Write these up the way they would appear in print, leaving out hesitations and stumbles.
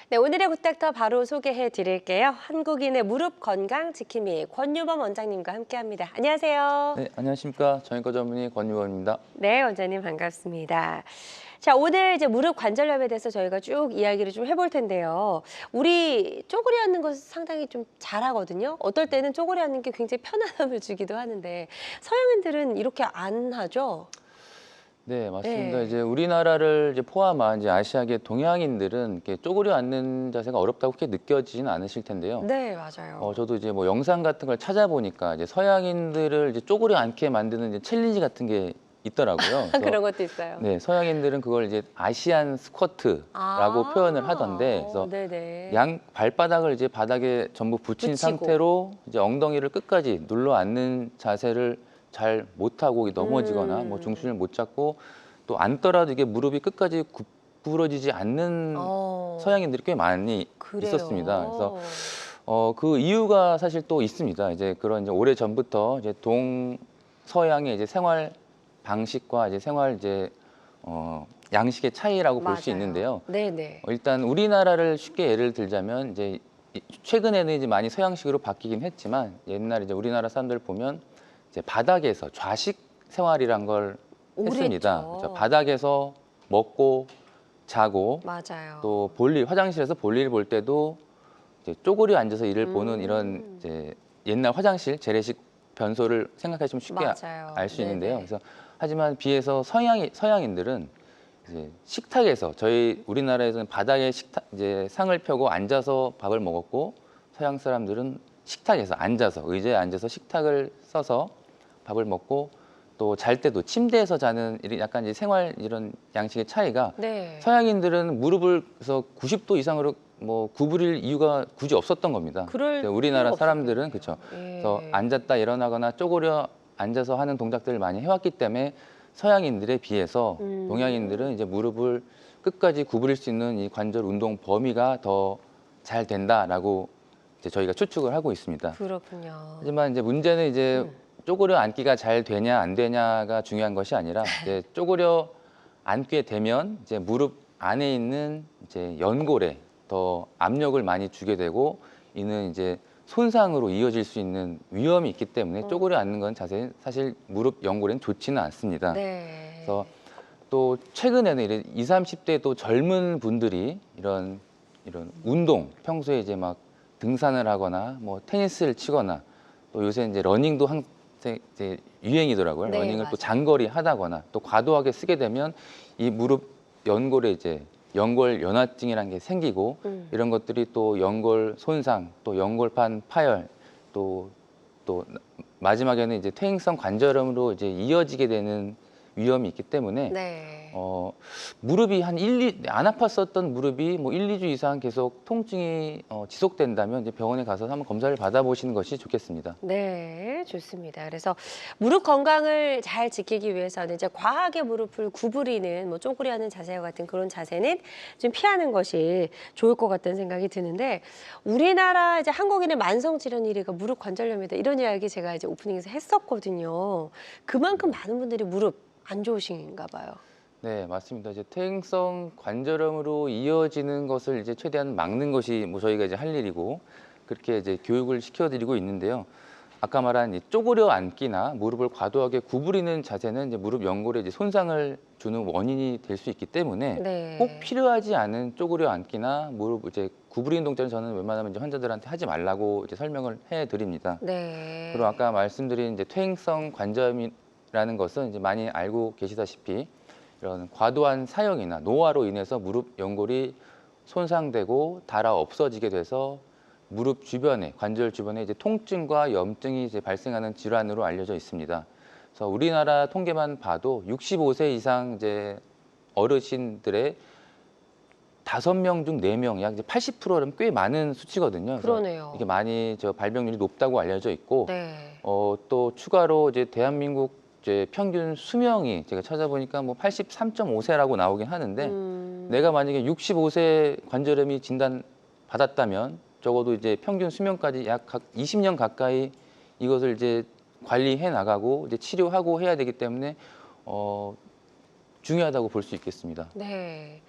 네, 오늘의 굿닥터 바로 소개해 드릴게요. 한국인의 무릎 건강 지킴이 권유범 원장님과 함께합니다. 안녕하세요. 네, 안녕하십니까. 정형외과 전문의 권유범입니다. 네, 원장님 반갑습니다. 자, 오늘 이제 무릎 관절염에 대해서 저희가 쭉 이야기를 좀 해볼 텐데요. 우리 쪼그리 앉는 것을 상당히 좀 잘하거든요. 어떨 때는 쪼그리 앉는 게 굉장히 편안함을 주기도 하는데 서양인들은 이렇게 안 하죠? 네, 맞습니다. 네. 이제 우리나라를 이제 포함한 이제 아시아계 동양인들은 이렇게 쪼그려 앉는 자세가 어렵다고 그렇게 느껴지지는 않으실 텐데요. 네, 맞아요. 저도 이제 뭐 영상 같은 걸 찾아보니까 이제 서양인들을 이제 쪼그려 앉게 만드는 이제 챌린지 같은 게 있더라고요. 그래서 그런 것도 있어요. 네, 서양인들은 그걸 이제 아시안 스쿼트라고 표현을 하던데, 그래서 네네. 양 발바닥을 이제 바닥에 전부 붙인 붙이고. 상태로 이제 ong덩이를 끝까지 눌러 앉는 자세를 잘 못하고 넘어지거나 뭐 중심을 못 잡고 또 앉더라도 이게 무릎이 끝까지 구부러지지 않는 서양인들이 꽤 많이 그래요. 있었습니다. 그래서 그 이유가 사실 또 있습니다. 이제 그런 이제 오래 전부터 이제 동서양의 이제 생활 방식과 이제 생활 이제 양식의 차이라고 볼 수 맞아요. 있는데요. 네네. 일단 우리나라를 쉽게 예를 들자면 이제 최근에는 이제 많이 서양식으로 바뀌긴 했지만 옛날 이제 우리나라 사람들 보면 이제 바닥에서 좌식 생활이란 걸 했습니다. 그렇죠? 바닥에서 먹고 자고 맞아요. 또 볼일 화장실에서 볼일 볼 때도 이제 쪼그려 앉아서 일을 보는 이런 이제 옛날 화장실 재래식 변소를 생각하시면 쉽게 알 수 있는데요. 그래서 하지만 비해서 서양인들은 이제 식탁에서 저희 우리나라에서는 바닥에 이제 상을 펴고 앉아서 밥을 먹었고 서양 사람들은 식탁에서 앉아서 의자에 앉아서 식탁을 써서 밥을 먹고 또 잘 때도 침대에서 자는 약간 이제 생활 이런 양식의 차이가 서양인들은 무릎을 그래서 90도 이상으로 뭐 구부릴 이유가 굳이 없었던 겁니다. 우리나라 사람들은 그렇죠. 그래서 앉았다 일어나거나 쪼그려 앉아서 하는 동작들을 많이 해왔기 때문에 서양인들에 비해서 동양인들은 이제 무릎을 끝까지 구부릴 수 있는 이 관절 운동 범위가 더 잘 된다라고 이제 저희가 추측을 하고 있습니다. 그렇군요. 하지만 이제 문제는 이제 쪼그려 앉기가 잘 되냐 안 되냐가 중요한 것이 아니라 이제 쪼그려 앉게 되면 이제 무릎 안에 있는 이제 연골에 더 압력을 많이 주게 되고 이는 이제 손상으로 이어질 수 있는 위험이 있기 때문에 쪼그려 앉는 건 사실 무릎 연골에는 좋지는 않습니다. 그래서 또 최근에는 이제 20, 30대 또 젊은 분들이 이런 운동 평소에 이제 막 등산을 하거나 뭐 테니스를 치거나 또 요새 이제 러닝도 이제 유행이더라고요. 러닝을 맞아요. 또 장거리 하다거나 또 과도하게 쓰게 되면 이 무릎 연골에 이제 연골 연화증이라는 게 생기고 이런 것들이 또 연골 손상, 또 연골판 파열, 또 마지막에는 이제 퇴행성 관절염으로 이제 이어지게 되는 위험이 있기 때문에 무릎이 안 아팠었던 무릎이 뭐 1, 2주 이상 계속 통증이 지속된다면 이제 병원에 가서 한번 검사를 받아보시는 것이 좋겠습니다. 네, 좋습니다. 그래서 무릎 건강을 잘 지키기 위해서는 이제 과하게 무릎을 구부리는 뭐 쪼그려 하는 자세와 같은 그런 자세는 좀 피하는 것이 좋을 것 같다는 생각이 드는데 우리나라 이제 한국인의 만성 질환 1위가 무릎 관절염이다 이런 이야기 제가 이제 오프닝에서 했었거든요. 그만큼 많은 분들이 무릎 안 좋으신가 봐요. 네, 맞습니다. 이제 퇴행성 관절염으로 이어지는 것을 이제 최대한 막는 것이 뭐 저희가 이제 할 일이고 그렇게 이제 교육을 시켜드리고 있는데요. 아까 말한 이 쪼그려 앉기나 무릎을 과도하게 구부리는 자세는 이제 무릎 연골에 이제 손상을 주는 원인이 될 수 있기 때문에 꼭 네. 필요하지 않은 쪼그려 앉기나 무릎 이제 구부리는 동작은 저는 웬만하면 이제 환자들한테 하지 말라고 이제 설명을 해드립니다. 네. 그리고 아까 말씀드린 이제 퇴행성 관절염이라는 것은 이제 많이 알고 계시다시피 이런 과도한 사용이나 노화로 인해서 무릎 연골이 손상되고 닳아 없어지게 돼서 무릎 주변에 관절 주변에 이제 통증과 염증이 이제 발생하는 질환으로 알려져 있습니다. 그래서 우리나라 통계만 봐도 65세 이상 이제 어르신들의 5명 중 4명, 약 이제 80%는 꽤 많은 수치거든요. 그래서 그러네요. 이게 많이 발병률이 높다고 알려져 있고, 네. 또 추가로 이제 대한민국 이제 평균 수명이 제가 찾아보니까 뭐 83.5세라고 나오긴 하는데, 내가 만약에 65세 관절염이 진단 받았다면 적어도 이제 평균 수명까지 약 20년 가까이 이것을 이제 관리해 나가고 이제 치료하고 해야 되기 때문에 중요하다고 볼 수 있겠습니다. 네.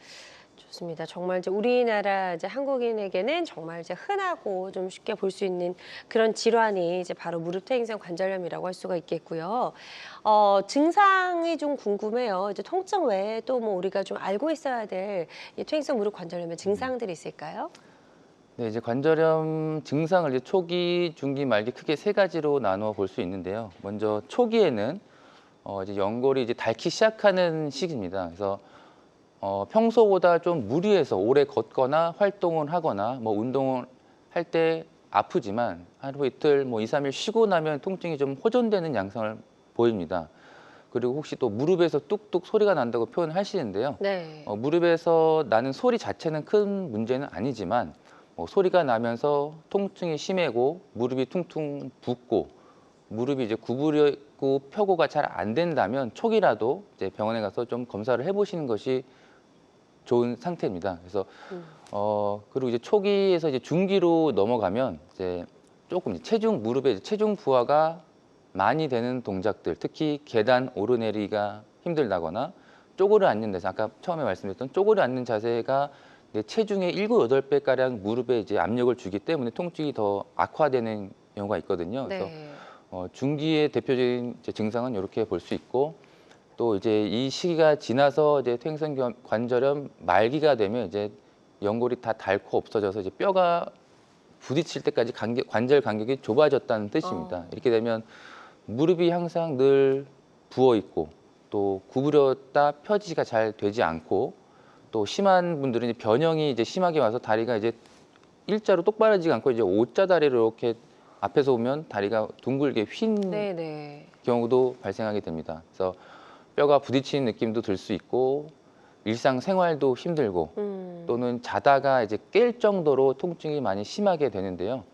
좋습니다. 정말 이제 우리나라 이제 한국인에게는 정말 이제 흔하고 좀 쉽게 볼 수 있는 그런 질환이 이제 바로 무릎 퇴행성 관절염이라고 할 수가 있겠고요. 증상이 좀 궁금해요. 이제 통증 외에 또 뭐 우리가 좀 알고 있어야 될 이 퇴행성 무릎 관절염의 증상들이 있을까요? 네, 이제 관절염 증상을 이제 초기, 중기, 말기 크게 3가지로 나누어 볼 수 있는데요. 먼저 초기에는 이제 연골이 이제 닳기 시작하는 시기입니다. 그래서 평소보다 좀 무리해서 오래 걷거나 활동을 하거나 뭐 운동을 할 때 아프지만 하루 이틀 뭐 2, 3일 쉬고 나면 통증이 좀 호전되는 양상을 보입니다. 그리고 혹시 또 무릎에서 뚝뚝 소리가 난다고 표현을 하시는데요. 네. 무릎에서 나는 소리 자체는 큰 문제는 아니지만 소리가 나면서 통증이 심하고 무릎이 퉁퉁 붓고 무릎이 이제 구부리고 펴고가 잘 안 된다면 초기라도 이제 병원에 가서 좀 검사를 해보시는 것이 좋은 상태입니다. 그래서 그리고 이제 초기에서 이제 중기로 넘어가면 이제 조금 체중 무릎에 체중 부하가 많이 되는 동작들, 특히 계단 오르내리가 힘들다거나 쪼그려 앉는 데서 아까 처음에 말씀드렸던 쪼그려 앉는 자세가 내 체중의 7, 8배 가량 무릎에 이제 압력을 주기 때문에 통증이 더 악화되는 경우가 있거든요. 그래서 네. 중기의 대표적인 이제 증상은 이렇게 볼 수 있고 또 이제 이 시기가 지나서 이제 퇴행성 관절염 말기가 되면 이제 연골이 다 닳고 없어져서 이제 뼈가 부딪힐 때까지 관절 간격이 좁아졌다는 뜻입니다. 이렇게 되면 무릎이 항상 늘 부어 있고 또 구부렸다 펴지기가 잘 되지 않고 또 심한 분들은 이제 변형이 이제 심하게 와서 다리가 이제 일자로 똑바르지가 않고 이제 O자 다리로 이렇게 앞에서 보면 다리가 둥글게 휜 네네. 경우도 발생하게 됩니다. 그래서 뼈가 부딪히는 느낌도 들 수 있고 일상생활도 힘들고 또는 자다가 이제 깰 정도로 통증이 많이 심하게 되는데요.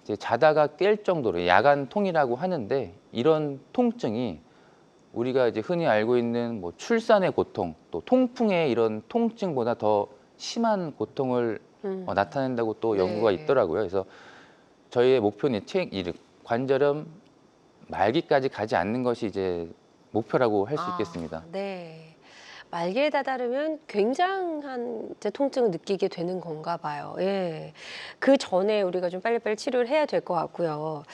이제 자다가 깰 정도로 야간통이라고 하는데 이런 통증이 우리가 이제 흔히 알고 있는 뭐 출산의 고통, 또 통풍의 이런 통증보다 더 심한 고통을 나타낸다고 또 연구가 네. 있더라고요. 그래서 저희의 목표는 관절염 말기까지 가지 않는 것이 이제 목표라고 할 수 있겠습니다. 네. 말기에 다다르면 굉장한 이제 통증을 느끼게 되는 건가 봐요. 예. 그 전에 우리가 좀 빨리빨리 치료를 해야 될 것 같고요.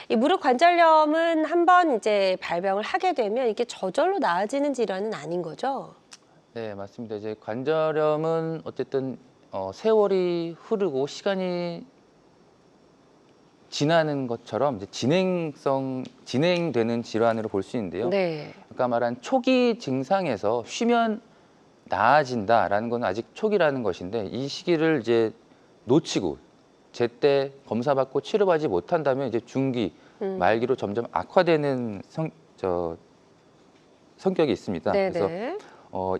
이 무릎 관절염은 한번 이제 발병을 하게 되면 이게 저절로 나아지는 질환은 아닌 거죠? 네, 맞습니다. 이제 관절염은 어쨌든 세월이 흐르고 시간이 지나는 것처럼 이제 진행되는 질환으로 볼 수 있는데요. 네. 아까 말한 초기 증상에서 쉬면 나아진다라는 건 아직 초기라는 것인데 이 시기를 이제 놓치고 제때 검사받고 치료받지 못한다면 이제 중기, 말기로 점점 악화되는 성격이 있습니다. 그래서 네네.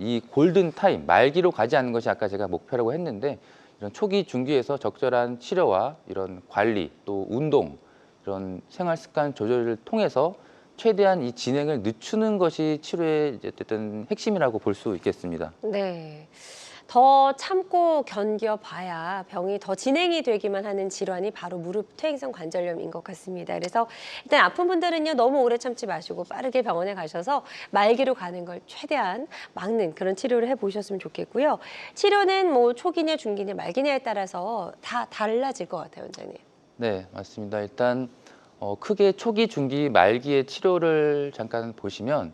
이 골든 타임, 말기로 가지 않는 것이 아까 제가 목표라고 했는데 이런 초기, 중기에서 적절한 치료와 이런 관리, 또 운동, 이런 생활 습관 조절을 통해서 최대한 이 진행을 늦추는 것이 치료의 이제 어쨌든 핵심이라고 볼 수 있겠습니다. 네. 더 참고 견뎌봐야 병이 더 진행이 되기만 하는 질환이 바로 무릎 퇴행성 관절염인 것 같습니다. 그래서 일단 아픈 분들은요, 너무 오래 참지 마시고 빠르게 병원에 가셔서 말기로 가는 걸 최대한 막는 그런 치료를 해보셨으면 좋겠고요. 치료는 뭐 초기냐 중기냐 말기냐에 따라서 다 달라질 것 같아요, 원장님. 네, 맞습니다. 일단 크게 초기, 중기, 말기의 치료를 잠깐 보시면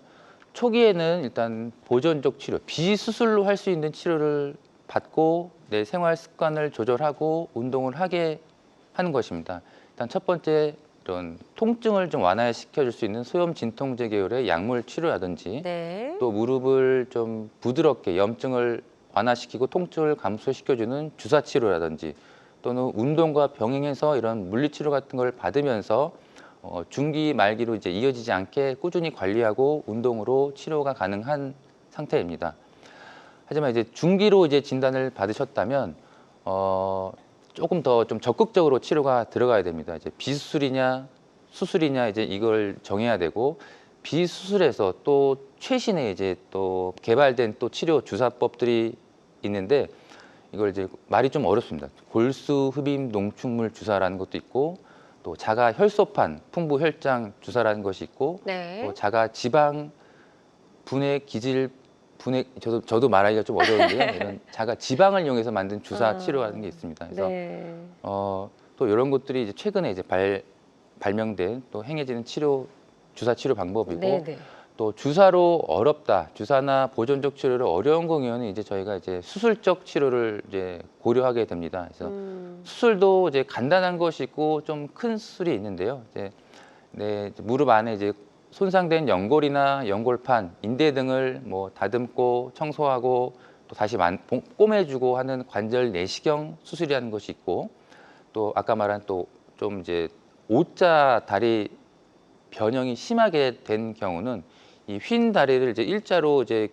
초기에는 일단 보존적 치료, 비수술로 할 수 있는 치료를 받고 내 생활 습관을 조절하고 운동을 하게 하는 것입니다. 일단 첫 번째 이런 통증을 좀 완화시켜 줄 수 있는 소염 진통제 계열의 약물 치료라든지 네. 또 무릎을 좀 부드럽게 염증을 완화시키고 통증을 감소시켜주는 주사 치료라든지 또는 운동과 병행해서 이런 물리치료 같은 걸 받으면서 중기 말기로 이제 이어지지 않게 꾸준히 관리하고 운동으로 치료가 가능한 상태입니다. 하지만 이제 중기로 이제 진단을 받으셨다면 조금 더 좀 적극적으로 치료가 들어가야 됩니다. 이제 비수술이냐 수술이냐 이제 이걸 정해야 되고 비수술에서 또 최신의 이제 또 개발된 또 치료 주사법들이 있는데 이걸 이제 말이 좀 어렵습니다. 골수 흡입 농축물 주사라는 것도 있고 또 자가 혈소판 풍부 혈장 주사라는 것이 있고 네. 또 자가 지방 분해 기질 분해 저도 말하기가 좀 어려운데요. 이런 자가 지방을 이용해서 만든 주사 치료라는 게 있습니다. 그래서 네. 또 이런 것들이 이제 최근에 이제 발명된 또 행해지는 치료 주사 치료 방법이고 네네. 또 주사로 어렵다, 주사나 보존적 치료를 어려운 경우에는 이제 저희가 이제 수술적 치료를 이제 고려하게 됩니다. 그래서 수술도 이제 간단한 것이 있고 좀 큰 수술이 있는데요. 이제 무릎 안에 이제 손상된 연골이나 연골판, 인대 등을 뭐 다듬고 청소하고 또 다시 꼬매주고 하는 관절 내시경 수술이라는 것이 있고 또 아까 말한 또 좀 이제 O자 다리 변형이 심하게 된 경우는 이 휜 다리를 이제 일자로 이제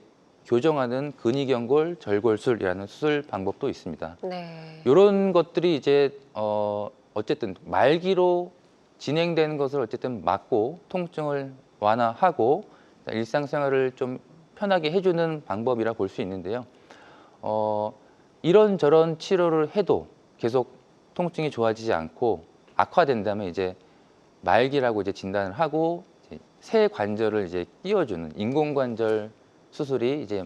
교정하는 근위경골 절골술이라는 수술 방법도 있습니다. 네. 이런 것들이 이제 어쨌든 말기로 진행되는 것을 어쨌든 막고 통증을 완화하고 일상생활을 좀 편하게 해주는 방법이라 볼 수 있는데요. 이런저런 치료를 해도 계속 통증이 좋아지지 않고 악화된다면 이제 말기라고 이제 진단을 하고 새 관절을 이제 끼워주는 인공관절 수술이 이제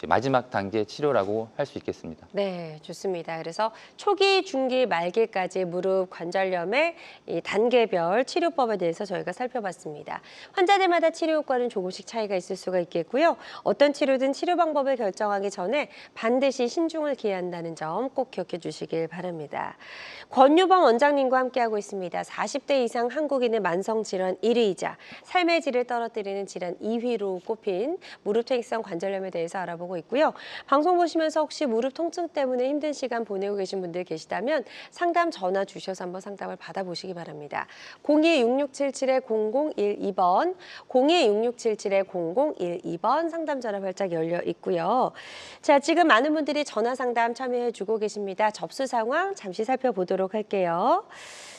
마지막 단계 치료라고 할 수 있겠습니다. 네, 좋습니다. 그래서 초기, 중기, 말기까지 무릎 관절염의 이 단계별 치료법에 대해서 저희가 살펴봤습니다. 환자들마다 치료 효과는 조금씩 차이가 있을 수가 있겠고요. 어떤 치료든 치료 방법을 결정하기 전에 반드시 신중을 기해야 한다는 점 꼭 기억해 주시길 바랍니다. 권유범 원장님과 함께하고 있습니다. 40대 이상 한국인의 만성질환 1위이자 삶의 질을 떨어뜨리는 질환 2위로 꼽힌 무릎 퇴행성 관절염에 대해서 알아보고 있고요. 방송 보시면서 혹시 무릎 통증 때문에 힘든 시간 보내고 계신 분들 계시다면 상담 전화 주셔서 한번 상담을 받아보시기 바랍니다. 02-6677-0012번, 02-6677-0012번 상담 전화 활짝 열려 있고요. 자, 지금 많은 분들이 전화 상담 참여해주고 계십니다. 접수 상황 잠시 살펴보도록 할게요.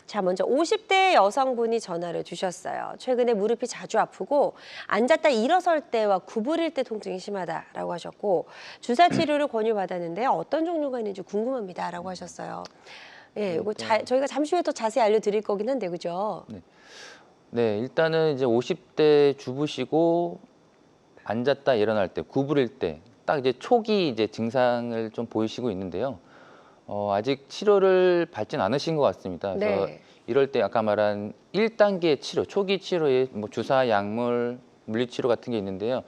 자, 먼저 50대 여성분이 전화를 주셨어요. 최근에 무릎이 자주 아프고 앉았다 일어설 때와 구부릴 때 통증이 심하다라고 하셨고 주사 치료를 권유받았는데 어떤 종류가 있는지 궁금합니다라고 하셨어요. 예, 이거 저희가 잠시 후에 또 자세히 알려드릴 거긴 한데 그죠? 네, 일단은 이제 50대 주부시고 앉았다 일어날 때, 구부릴 때 딱 이제 초기 이제 증상을 좀 보이시고 있는데요. 아직 치료를 받진 않으신 것 같습니다. 그래서 네. 이럴 때 아까 말한 1단계 치료, 초기 치료에 뭐 주사, 약물, 물리치료 같은 게 있는데요.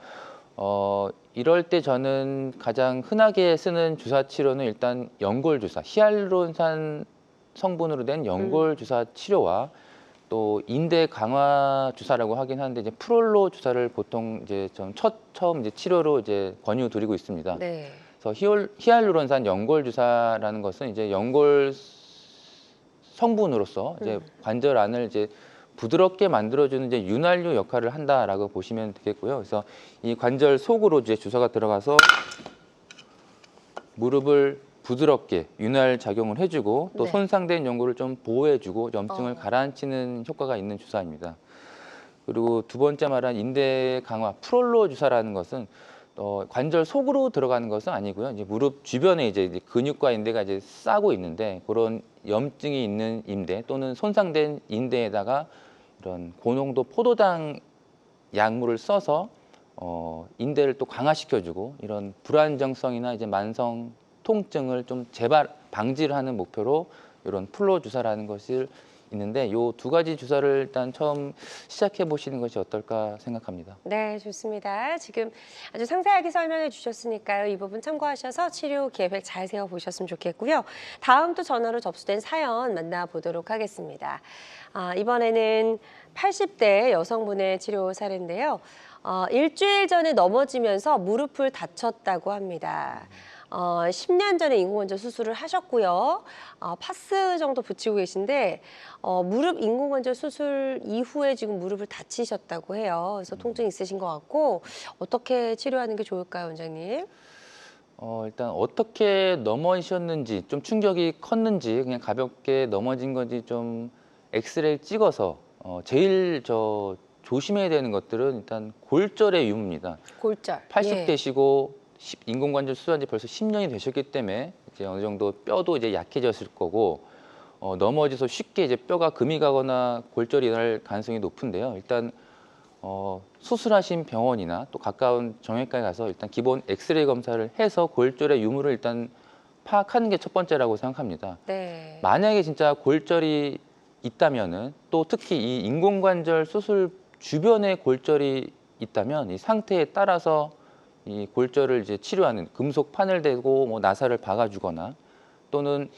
이럴 때 저는 가장 흔하게 쓰는 주사 치료는 일단 연골 주사, 히알루론산 성분으로 된 연골 주사 치료와 또 인대 강화 주사라고 하긴 하는데 이제 프롤로 주사를 보통 이제 좀 처음 이제 치료로 이제 권유드리고 있습니다. 네. 그래서 히알루론산 연골 주사라는 것은 이제 연골 성분으로서 이제 관절 안을 이제 부드럽게 만들어주는 이제 윤활유 역할을 한다라고 보시면 되겠고요. 그래서 이 관절 속으로 이제 주사가 들어가서 무릎을 부드럽게 윤활 작용을 해주고 또 네. 손상된 연골을 좀 보호해주고 염증을 가라앉히는 효과가 있는 주사입니다. 그리고 두 번째 말한 인대 강화 프롤로 주사라는 것은 관절 속으로 들어가는 것은 아니고요. 이제 무릎 주변에 이제 근육과 인대가 이제 싸고 있는데 그런 염증이 있는 인대 또는 손상된 인대에다가 이런 고농도 포도당 약물을 써서 인대를 또 강화시켜주고 이런 불안정성이나 이제 만성 통증을 좀 재발 방지를 하는 목표로 이런 플로 주사라는 것을 있는데 요 두 가지 주사를 일단 처음 시작해 보시는 것이 어떨까 생각합니다. 네, 좋습니다. 지금 아주 상세하게 설명해 주셨으니까요. 이 부분 참고하셔서 치료 계획 잘 세워보셨으면 좋겠고요. 다음 또 전화로 접수된 사연 만나보도록 하겠습니다. 이번에는 80대 여성분의 치료 사례인데요. 일주일 전에 넘어지면서 무릎을 다쳤다고 합니다. 10년 전에 인공관절 수술을 하셨고요. 파스 정도 붙이고 계신데 무릎 인공관절 수술 이후에 지금 무릎을 다치셨다고 해요. 그래서 통증 있으신 것 같고 어떻게 치료하는 게 좋을까요, 원장님? 일단 어떻게 넘어지셨는지 좀 충격이 컸는지 그냥 가볍게 넘어진 건지 좀 엑스레이 찍어서 제일 조심해야 되는 것들은 일단 골절의 유무입니다. 골절. 80대시고 인공관절 수술한 지 벌써 10년이 되셨기 때문에 이제 어느 정도 뼈도 이제 약해졌을 거고 넘어져서 쉽게 이제 뼈가 금이 가거나 골절이 날 가능성이 높은데요. 일단 수술하신 병원이나 또 가까운 정형외과에 가서 일단 기본 엑스레이 검사를 해서 골절의 유무를 일단 파악하는 게 첫 번째라고 생각합니다. 네. 만약에 진짜 골절이 있다면은 또 특히 이 인공관절 수술 주변에 골절이 있다면 이 상태에 따라서 이 골절을 이제 치료하는 금속 판을 대고 뭐 나사를 박아주거나 또는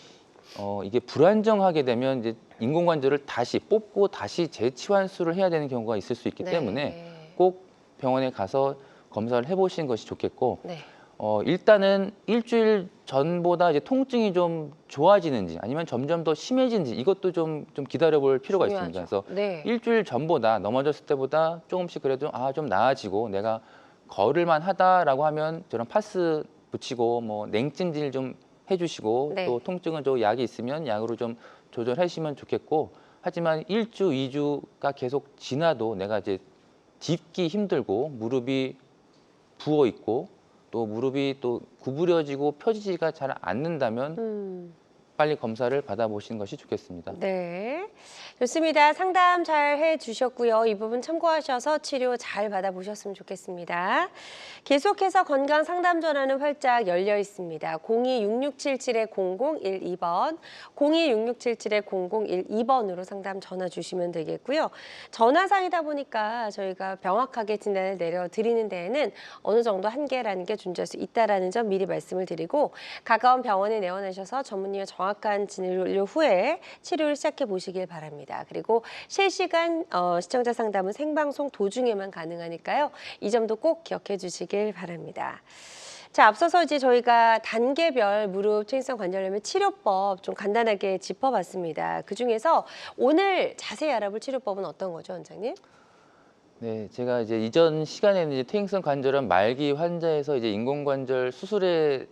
이게 불안정하게 되면 이제 인공관절을 다시 뽑고 다시 재치환수를 해야 되는 경우가 있을 수 있기 네. 때문에 꼭 병원에 가서 검사를 해보시는 것이 좋겠고 네. 일단은 일주일 전보다 이제 통증이 좀 좋아지는지 아니면 점점 더 심해지는지 이것도 좀 기다려볼 필요가 중요하죠. 있습니다. 그래서 네. 일주일 전보다 넘어졌을 때보다 조금씩 그래도 좀 나아지고 내가 걸을만 하다라고 하면 저런 파스 붙이고 뭐 냉찜질 좀 해주시고 네. 또 통증은 좀 약이 있으면 약으로 좀 조절하시면 좋겠고 하지만 1주, 2주가 계속 지나도 내가 이제 딛기 힘들고 무릎이 부어 있고 또 무릎이 또 구부려지고 펴지지가 잘 않는다면 빨리 검사를 받아보시는 것이 좋겠습니다. 네, 좋습니다. 상담 잘 해주셨고요. 이 부분 참고하셔서 치료 잘 받아보셨으면 좋겠습니다. 계속해서 건강 상담 전화는 활짝 열려 있습니다. 02-6677-0012번, 02-6677-0012번으로 상담 전화 주시면 되겠고요. 전화상이다 보니까 저희가 명확하게 진단을 내려드리는 데에는 어느 정도 한계라는 게 존재할 수 있다는 점 미리 말씀을 드리고 가까운 병원에 내원하셔서 전문의와 정확한 진료 후에 치료를 시작해 보시길 바랍니다. 그리고 실시간 시청자 상담은 생방송 도중에만 가능하니까요. 이 점도 꼭 기억해 주시길 바랍니다. 자, 앞서서 이제 저희가 단계별 무릎 퇴행성 관절염의 치료법 좀 간단하게 짚어봤습니다. 그중에서 오늘 자세히 알아볼 치료법은 어떤 거죠, 원장님? 네, 제가 이제 이전 시간에는 이제 퇴행성 관절염 말기 환자에서 이제 인공관절 수술에서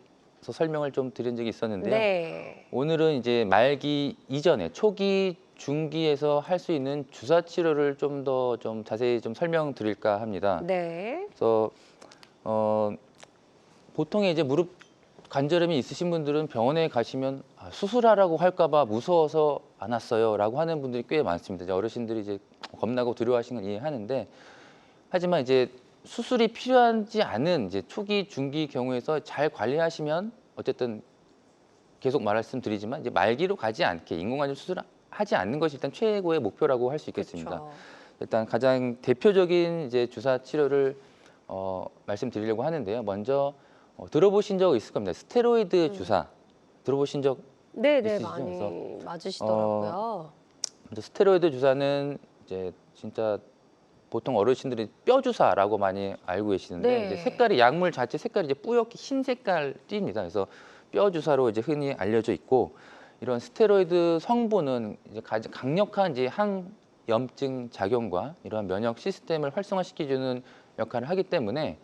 설명을 좀 드린 적이 있었는데요. 네. 오늘은 이제 말기 이전에 초기, 중기에서 할 수 있는 주사 치료를 좀 더 자세히 좀 설명드릴까 합니다. 네. 그래서 보통에 이제 무릎 관절염이 있으신 분들은 병원에 가시면 수술하라고 할까봐 무서워서 안 왔어요라고 하는 분들이 꽤 많습니다. 이제 어르신들이 이제 겁나고 두려워하시는 건 이해하는데 하지만 이제 수술이 필요하지 않은 이제 초기, 중기 경우에서 잘 관리하시면 어쨌든 계속 말씀드리지만 이제 말기로 가지 않게 인공관절 수술하지 않는 것이 일단 최고의 목표라고 할 수 있겠습니다. 그렇죠. 일단 가장 대표적인 이제 주사 치료를 말씀드리려고 하는데요. 먼저 들어보신 적 있을 겁니다. 스테로이드 주사 들어보신 적 네네, 있으시죠? 많이 맞으시더라고요. 먼저 스테로이드 주사는 이제 진짜 보통 어르신들이 뼈 주사라고 많이 알고 계시는데 네. 이제 색깔이 약물 자체 색깔이 이제 뿌옇게 흰 색깔 띠입니다. 그래서 뼈 주사로 이제 흔히 알려져 있고 이런 스테로이드 성분은 이제 가장 강력한 이제 항염증 작용과 이러한 면역 시스템을 활성화시켜주는 역할을 하기 때문에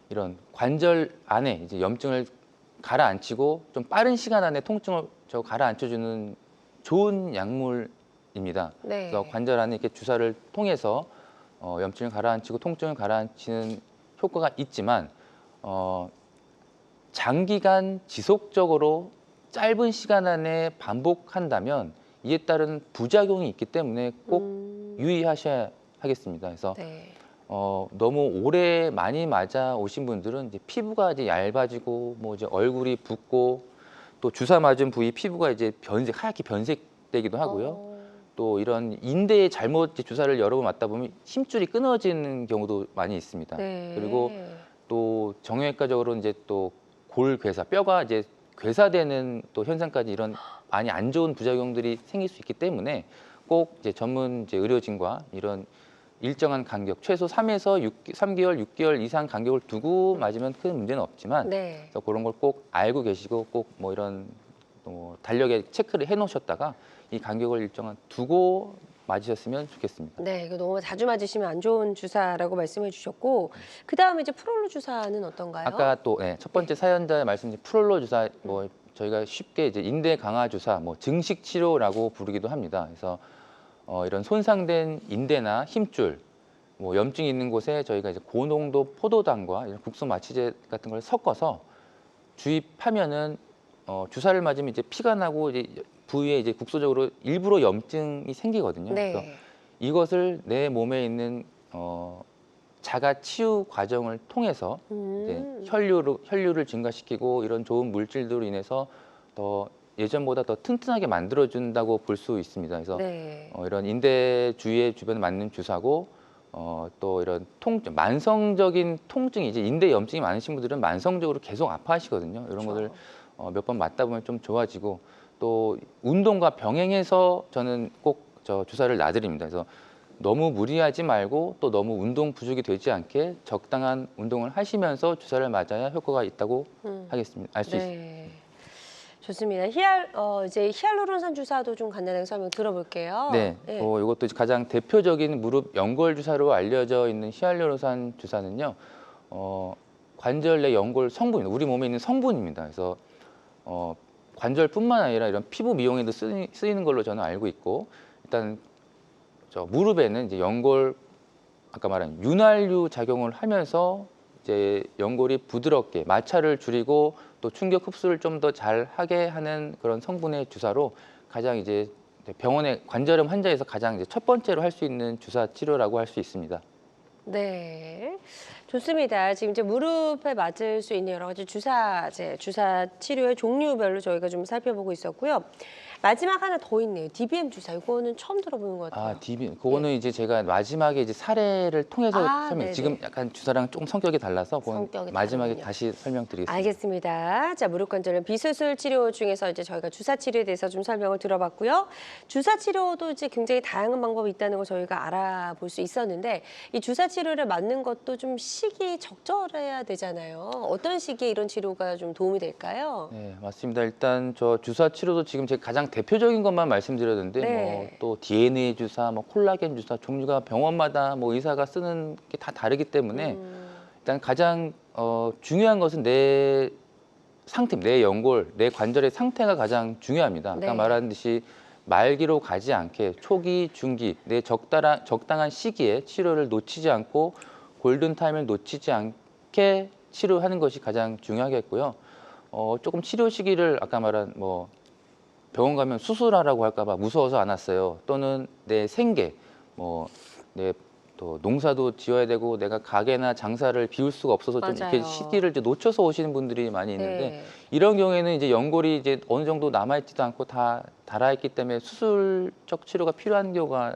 이런 관절 안에 이제 염증을 가라앉히고 좀 빠른 시간 안에 통증을 가라앉혀주는 좋은 약물입니다. 네. 그래서 관절 안에 이렇게 주사를 통해서 염증을 가라앉히고 통증을 가라앉히는 효과가 있지만 장기간 지속적으로 짧은 시간 안에 반복한다면 이에 따른 부작용이 있기 때문에 꼭 유의하셔야 하겠습니다. 그래서 네. 너무 오래 많이 맞아 오신 분들은 이제 피부가 이제 얇아지고 뭐 이제 얼굴이 붓고 또 주사 맞은 부위 피부가 이제 하얗게 변색되기도 하고요. 또 이런 인대에 잘못 이제 주사를 여러 번 맞다 보면 힘줄이 끊어지는 경우도 많이 있습니다. 네. 그리고 또 정형외과적으로 이제 또 골괴사, 뼈가 이제 괴사되는 또 현상까지 이런 많이 안 좋은 부작용들이 생길 수 있기 때문에 꼭 이제 전문 이제 의료진과 이런 일정한 간격, 최소 3에서 3개월, 6개월 이상 간격을 두고 맞으면 큰 문제는 없지만 네. 그래서 그런 걸 꼭 알고 계시고 꼭 뭐 이런 달력에 체크를 해 놓으셨다가 이 간격을 일정한 두고 맞으셨으면 좋겠습니다. 네, 이거 너무 자주 맞으시면 안 좋은 주사라고 말씀해 주셨고, 그 다음에 이제 프롤로 주사는 어떤가요? 아까 또 첫 번째 사연자의 말씀드린 프롤로 주사, 뭐 저희가 쉽게 이제 인대 강화 주사, 뭐 증식 치료라고 부르기도 합니다. 그래서 이런 손상된 인대나 힘줄, 뭐 염증이 있는 곳에 저희가 이제 고농도 포도당과 이런 국소 마취제 같은 걸 섞어서 주입하면은 주사를 맞으면 이제 피가 나고 이제 부위에 이제 국소적으로 일부러 염증이 생기거든요. 그래서 네. 이것을 내 몸에 있는 자가 치유 과정을 통해서 이제 혈류를 증가시키고 이런 좋은 물질들로 인해서 더 예전보다 더 튼튼하게 만들어준다고 볼 수 있습니다. 그래서 네. 이런 인대 주위에 주변에 맞는 주사고 또 이런 만성적인 통증이 이제 인대 염증이 많으신 분들은 만성적으로 계속 아파하시거든요. 이런 것들 몇 번 맞다 보면 좀 좋아지고 또 운동과 병행해서 저는 꼭 주사를 놔드립니다. 그래서 너무 무리하지 말고 또 너무 운동 부족이 되지 않게 적당한 운동을 하시면서 주사를 맞아야 효과가 있다고 하겠습니다. 알 수 있습니다. 네. 좋습니다. 이제 히알루론산 주사도 좀 간단하게 설명 들어볼게요. 네, 이것도 가장 대표적인 무릎 연골 주사로 알려져 있는 히알루론산 주사는요, 관절 내 연골 성분입니다. 우리 몸에 있는 성분입니다. 그래서 관절뿐만 아니라 이런 피부 미용에도 쓰이는 걸로 저는 알고 있고, 일단 무릎에는 이제 연골 아까 말한 윤활유 작용을 하면서 이제 연골이 부드럽게 마찰을 줄이고 또 충격 흡수를 좀 더 잘 하게 하는 그런 성분의 주사로 가장 이제 병원의 관절염 환자에서 가장 이제 첫 번째로 할 수 있는 주사 치료라고 할 수 있습니다. 네, 좋습니다. 지금 이제 무릎에 맞을 수 있는 여러 가지 주사제, 주사 치료의 종류별로 저희가 좀 살펴보고 있었고요. 마지막 하나 더 있네요. DBM 주사. 이거는 처음 들어보는 것 같아요. DBM. 그거는 이제 제가 마지막에 이제 사례를 통해서 설명. 네네. 지금 약간 주사랑 조금 성격이 달라서 그건 성격이 마지막에 다르군요. 다시 설명드리겠습니다. 알겠습니다. 자, 무릎 관절염 비수술 치료 중에서 이제 저희가 주사 치료에 대해서 좀 설명을 들어봤고요. 주사 치료도 이제 굉장히 다양한 방법이 있다는 걸 저희가 알아볼 수 있었는데 이 주사 치료를 맞는 것도 좀 시기 적절해야 되잖아요. 어떤 시기에 이런 치료가 좀 도움이 될까요? 네, 맞습니다. 일단 저 주사 치료도 지금 제가 가장 대표적인 것만 말씀드렸는데 네. 뭐 또 DNA 주사, 뭐 콜라겐 주사 종류가 병원마다 뭐 의사가 쓰는 게 다 다르기 때문에 일단 가장 중요한 것은 내 상태, 내 연골, 내 관절의 상태가 가장 중요합니다. 아까 네. 말한 듯이 말기로 가지 않게 초기, 중기, 내 적당한 시기에 치료를 놓치지 않고 골든타임을 놓치지 않게 치료하는 것이 가장 중요하겠고요. 조금 치료 시기를 아까 말한 뭐 병원 가면 수술하라고 할까 봐 무서워서 안 왔어요. 또는 내 생계, 뭐 내 또 농사도 지어야 되고 내가 가게나 장사를 비울 수가 없어서 좀 이렇게 맞아요. 시기를 이제 놓쳐서 오시는 분들이 많이 있는데 네. 이런 경우에는 이제 연골이 이제 어느 정도 남아있지도 않고 다 닳아있기 때문에 수술적 치료가 필요한 경우가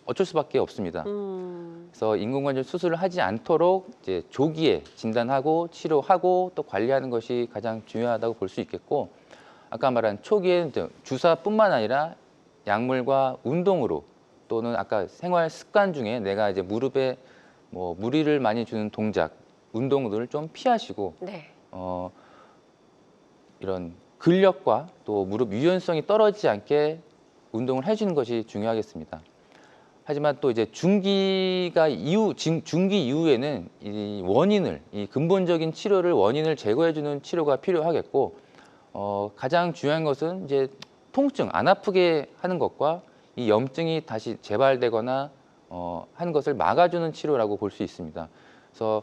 어쩔 수밖에 없습니다. 그래서 인공관절 수술을 하지 않도록 이제 조기에 진단하고 치료하고 또 관리하는 것이 가장 중요하다고 볼 수 있겠고, 아까 말한 초기에는 주사뿐만 아니라 약물과 운동으로 또는 아까 생활 습관 중에 내가 이제 무릎에 뭐 무리를 많이 주는 동작, 운동들을 좀 피하시고 네. 이런 근력과 또 무릎 유연성이 떨어지지 않게 운동을 해주는 것이 중요하겠습니다. 하지만 또 이제 중기 이후에는 이 근본적인 치료를 원인을 제거해주는 치료가 필요하겠고, 가장 중요한 것은 이제 통증, 안 아프게 하는 것과 이 염증이 다시 재발되거나 하는 것을 막아주는 치료라고 볼 수 있습니다. 그래서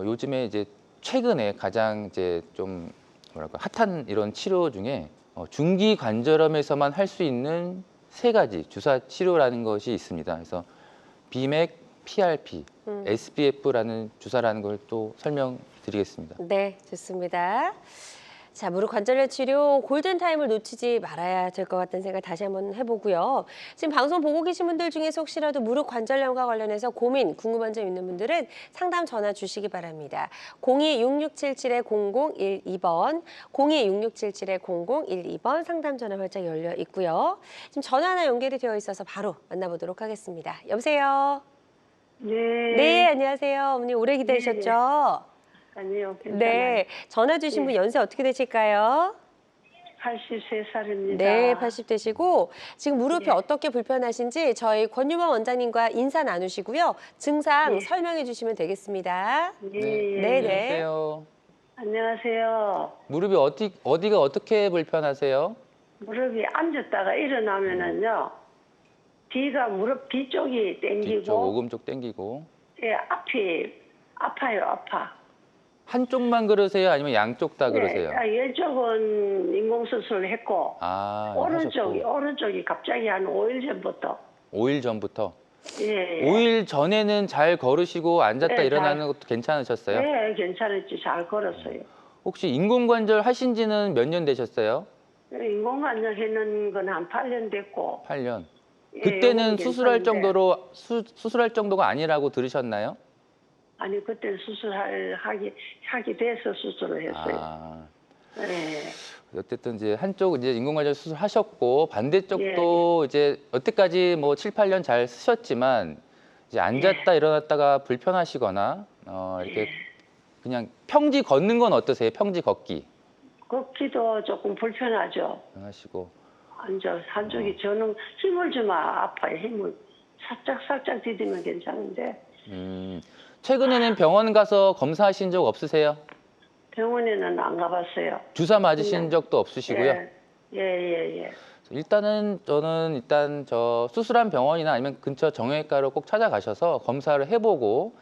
요즘에 이제 최근에 가장 이제 좀 뭐랄까 핫한 이런 치료 중에 중기 관절염에서만 할 수 있는 세 가지 주사 치료라는 것이 있습니다. 그래서 비맥, PRP, SBF라는 주사라는 걸 또 설명드리겠습니다. 네, 좋습니다. 자, 무릎 관절염 치료 골든타임을 놓치지 말아야 될 것 같다는 생각 다시 한번 해보고요. 지금 방송 보고 계신 분들 중에서 혹시라도 무릎 관절염과 관련해서 고민, 궁금한 점 있는 분들은 상담 전화 주시기 바랍니다. 02-6677-0012번, 02-6677-0012번 상담 전화 활짝 열려 있고요. 지금 전화 하나 연결이 되어 있어서 바로 만나보도록 하겠습니다. 여보세요? 네. 네, 안녕하세요. 어머니 오래 기다리셨죠? 아니요, 괜찮아요. 네, 전화 주신 분 연세 어떻게 되실까요? 83살입니다. 네, 80대시고 지금 무릎이 네. 어떻게 불편하신지 저희 권유범 원장님과 인사 나누시고요. 증상 네. 설명해 주시면 되겠습니다. 네. 네, 네. 안녕하세요. 안녕하세요. 무릎이 어디가 어떻게 불편하세요? 무릎이 앉았다가 일어나면은요, 무릎 뒤쪽이 뒤쪽 땡기고, 오금 쪽 당기고. 예, 앞이 아파요, 아파. 한쪽만 그러세요? 아니면 양쪽 다 그러세요? 왼쪽은 인공수술 했고, 아, 하셨고. 오른쪽이 갑자기 한 5일 전부터. 5일 전부터. 예. 5일 전에는 잘 걸으시고 앉았다 네, 일어나는 것도 괜찮으셨어요? 네, 괜찮았지. 잘 걸었어요. 혹시 인공관절 하신 지는 몇 년 되셨어요? 인공관절 했는 건 한 8년 됐고. 8년. 예, 그때는 요거는 수술할 괜찮은데. 정도로 수술할 정도가 아니라고 들으셨나요? 아니 그때 하기 돼서 수술을 했어요. 아. 네. 어쨌든 이제 한쪽 이제 인공관절 수술하셨고 반대쪽도 이제 여태까지 뭐 7, 8년 잘 쓰셨지만 이제 앉았다 일어났다가 불편하시거나 이렇게 그냥 평지 걷는 건 어떠세요? 평지 걷기. 걷기도 조금 불편하죠. 하시고. 한쪽이 저는 힘을 주면 아파요. 힘을 살짝 디디면 괜찮은데 최근에는 병원 가서 검사하신 적 없으세요? 병원에는 안 가봤어요. 주사 맞으신 그냥, 적도 없으시고요? 예. 일단은 저는 저 수술한 병원이나 아니면 근처 정형외과로 꼭 찾아가셔서 검사를 해보고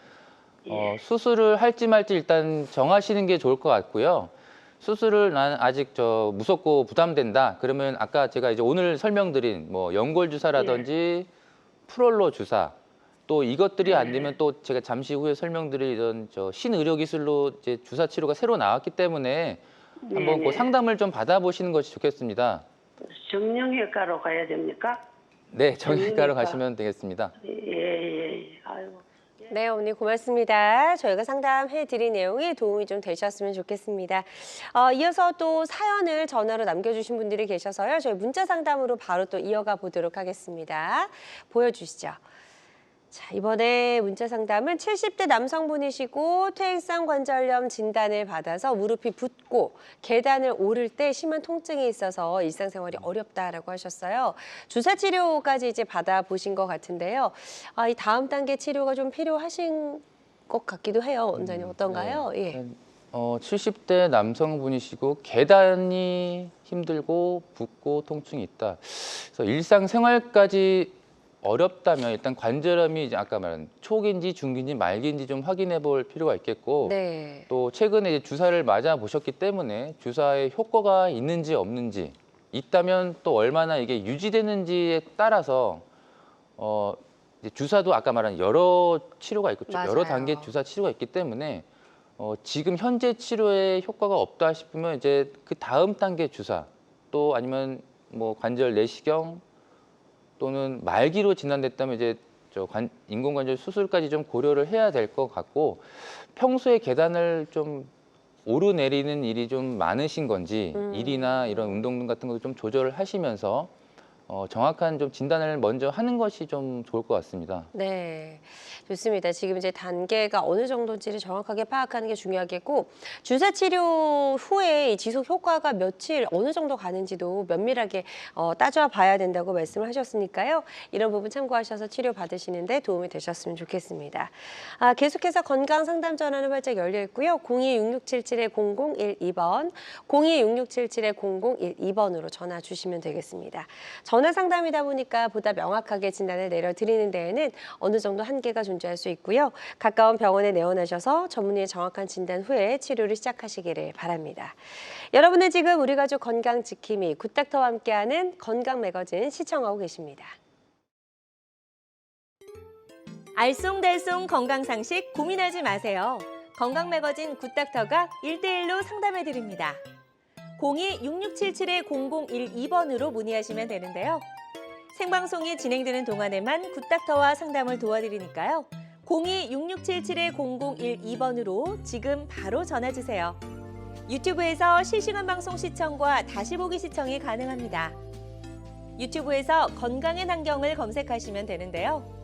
수술을 할지 말지 일단 정하시는 게 좋을 것 같고요. 수술을 나는 아직 무섭고 부담된다. 그러면 아까 제가 이제 오늘 설명드린 뭐 연골 주사라든지 프롤로 주사 또 이것들이 안 되면 또 제가 잠시 후에 설명드리던 신의료 기술로 이제 주사 치료가 새로 나왔기 때문에 한번 그 상담을 좀 받아보시는 것이 좋겠습니다. 정형외과로 가야 됩니까? 네, 정형외과로 정형외과. 가시면 되겠습니다. 예. 아이고. 네, 어머니 고맙습니다. 저희가 상담해 드린 내용이 도움이 좀 되셨으면 좋겠습니다. 이어서 또 사연을 전화로 남겨주신 분들이 계셔서요. 저희 문자 상담으로 바로 또 이어가 보도록 하겠습니다. 보여주시죠. 자, 이번에 문자 상담은 70대 남성분이시고 퇴행성 관절염 진단을 받아서 무릎이 붓고 계단을 오를 때 심한 통증이 있어서 일상생활이 어렵다라고 하셨어요. 주사 치료까지 이제 받아보신 것 같은데요. 이 다음 단계 치료가 좀 필요하신 것 같기도 해요. 원장님 어떤가요? 네. 예. 70대 남성분이시고 계단이 힘들고 붓고 통증이 있다. 그래서 일상생활까지 어렵다면 일단 관절염이 이제 아까 말한 초기인지 중기인지 말기인지 좀 확인해 볼 필요가 있겠고 네. 또 최근에 이제 주사를 맞아 보셨기 때문에 주사의 효과가 있는지 없는지 있다면 또 얼마나 이게 유지되는지에 따라서 이제 주사도 아까 말한 여러 치료가 있고 맞아요. 여러 단계 주사 치료가 있기 때문에 지금 현재 치료에 효과가 없다 싶으면 이제 그 다음 단계 주사 또 아니면 뭐 관절 내시경 또는 말기로 진단됐다면 이제 인공관절 수술까지 좀 고려를 해야 될 것 같고 평소에 계단을 좀 오르내리는 일이 좀 많으신 건지 일이나 이런 운동 같은 것도 좀 조절을 하시면서 정확한 좀 진단을 먼저 하는 것이 좀 좋을 것 같습니다. 네, 좋습니다. 지금 이제 단계가 어느 정도인지를 정확하게 파악하는 게 중요하겠고 주사 치료 후에 이 지속 효과가 며칠 어느 정도 가는지도 면밀하게 따져봐야 된다고 말씀을 하셨으니까요. 이런 부분 참고하셔서 치료 받으시는데 도움이 되셨으면 좋겠습니다. 계속해서 건강 상담 전화는 활짝 열려 있고요. 02-6677-0012번, 02-6677-0012번으로 전화 주시면 되겠습니다. 전화 상담이다 보니까 보다 명확하게 진단을 내려드리는 데에는 어느 정도 한계가 존재할 수 있고요. 가까운 병원에 내원하셔서 전문의의 정확한 진단 후에 치료를 시작하시기를 바랍니다. 여러분은 지금 우리 가족 건강 지킴이 굿닥터와 함께하는 건강 매거진 시청하고 계십니다. 알쏭달쏭 건강상식 고민하지 마세요. 건강 매거진 굿닥터가 1대1로 상담해드립니다. 02-6677-0012번으로 문의하시면 되는데요. 생방송이 진행되는 동안에만 굿닥터와 상담을 도와드리니까요. 02-6677-0012번으로 지금 바로 전화주세요. 유튜브에서 실시간 방송 시청과 다시 보기 시청이 가능합니다. 유튜브에서 건강의 환경을 검색하시면 되는데요.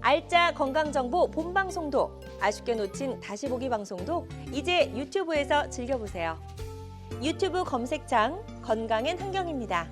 알짜 건강정보 본방송도, 아쉽게 놓친 다시 보기 방송도 이제 유튜브에서 즐겨보세요. 유튜브 검색창 건강엔 환경입니다.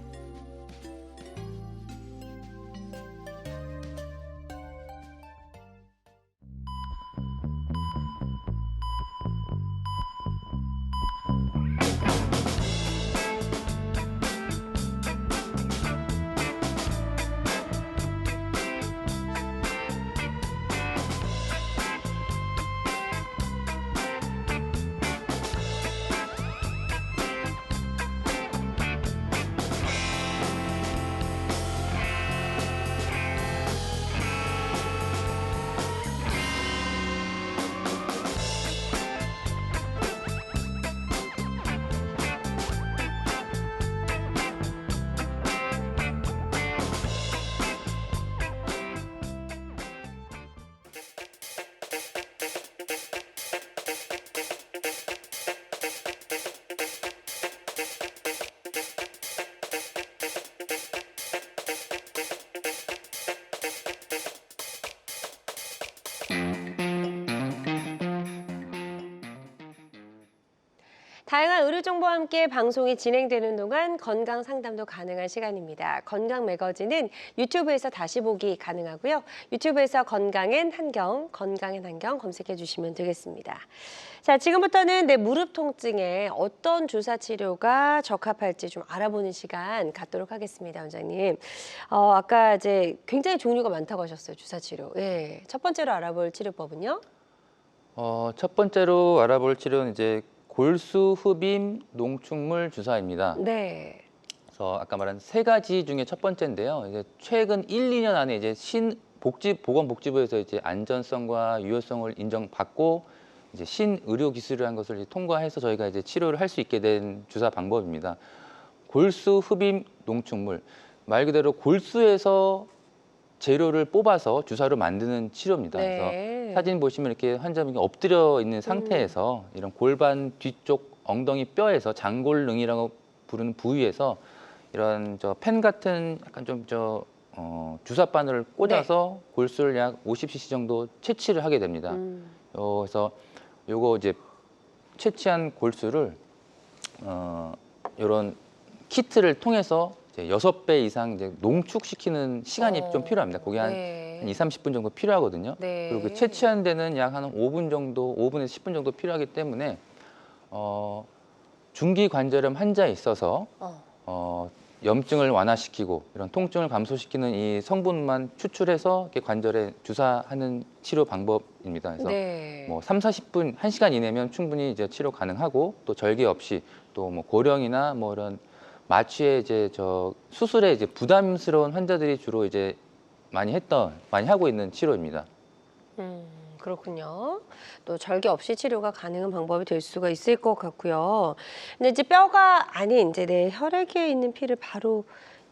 다양한 의료 정보와 함께 방송이 진행되는 동안 건강 상담도 가능한 시간입니다. 건강 매거진은 유튜브에서 다시 보기 가능하고요. 유튜브에서 건강엔 한경 검색해 주시면 되겠습니다. 자, 지금부터는 내 무릎 통증에 어떤 주사 치료가 적합할지 좀 알아보는 시간 갖도록 하겠습니다, 원장님. 아까 이제 굉장히 종류가 많다고 하셨어요, 주사 치료. 예, 첫 번째로 알아볼 치료법은요? 첫 번째로 알아볼 치료는 이제 골수 흡입 농축물 주사입니다. 네. 그래서 아까 말한 세 가지 중에 첫 번째인데요. 이제 최근 1, 2년 안에 이제 보건복지부에서 이제 안전성과 유효성을 인정받고 이제 신의료 기술이라는 것을 이제 통과해서 저희가 이제 치료를 할 수 있게 된 주사 방법입니다. 골수 흡입 농축물, 말 그대로 골수에서 재료를 뽑아서 주사로 만드는 치료입니다. 네. 그래서 사진 보시면 이렇게 환자분이 엎드려 있는 상태에서 이런 골반 뒤쪽 엉덩이 뼈에서 장골릉이라고 부르는 부위에서 이런 펜 같은 약간 좀 주사 바늘을 꽂아서 골수를 약 50cc 정도 채취를 하게 됩니다. 그래서 요거 이제 채취한 골수를 이런 키트를 통해서 이제 6배 이상 이제 농축시키는 시간이 좀 필요합니다. 그게 한 2, 30분 정도 필요하거든요. 네. 그리고 그 채취한 데는 약 한 5분 정도, 5분에서 10분 정도 필요하기 때문에 중기 관절염 환자에 있어서 염증을 완화시키고 이런 통증을 감소시키는 이 성분만 추출해서 이렇게 관절에 주사하는 치료 방법입니다. 그래서 뭐 3, 40분, 1시간 이내면 충분히 이제 치료 가능하고 또 절개 없이 또 뭐 고령이나 뭐 이런 마취에 이제 수술에 이제 부담스러운 환자들이 주로 이제 많이 하고 있는 치료입니다. 그렇군요. 또 절개 없이 치료가 가능한 방법이 될 수가 있을 것 같고요. 근데 이제 뼈가 아닌 이제 내 혈액에 있는 피를 바로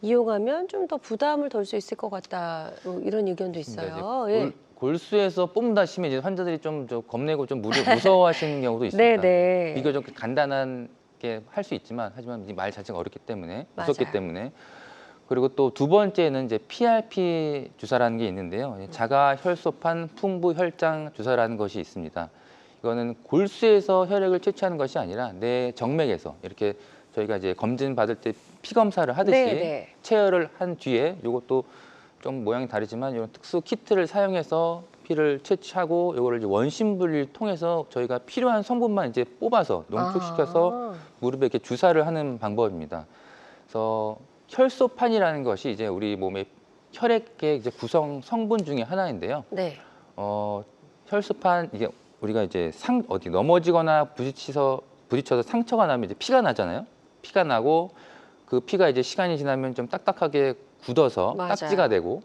이용하면 좀 더 부담을 덜 수 있을 것 같다. 이런 의견도 있어요. 예. 골수에서 뽑는다 하시면 이제 환자들이 좀 겁내고 좀 무서워하시는 경우도 있습니다. 네네. 비교적 간단한 게 할 수 있지만 하지만 이 말 자체가 어렵기 때문에 무섭기 맞아요. 때문에 그리고 또 두 번째는 이제 PRP 주사라는 게 있는데요. 자가 혈소판 풍부 혈장 주사라는 것이 있습니다. 이거는 골수에서 혈액을 채취하는 것이 아니라 내 정맥에서 이렇게 저희가 이제 검진 받을 때 피 검사를 하듯이 네네. 체열을 한 뒤에 이것도 좀 모양이 다르지만 이런 특수 키트를 사용해서 피를 채취하고 이거를 이제 원심 분리를 통해서 저희가 필요한 성분만 이제 뽑아서 농축시켜서 무릎에 이렇게 주사를 하는 방법입니다. 그래서 혈소판이라는 것이 이제 우리 몸의 혈액의 이제 구성 성분 중에 하나인데요. 네. 혈소판 이게 우리가 이제 어디 넘어지거나 부딪혀서 상처가 나면 이제 피가 나잖아요. 피가 나고 그 피가 이제 시간이 지나면 좀 딱딱하게 굳어서 맞아요. 딱지가 되고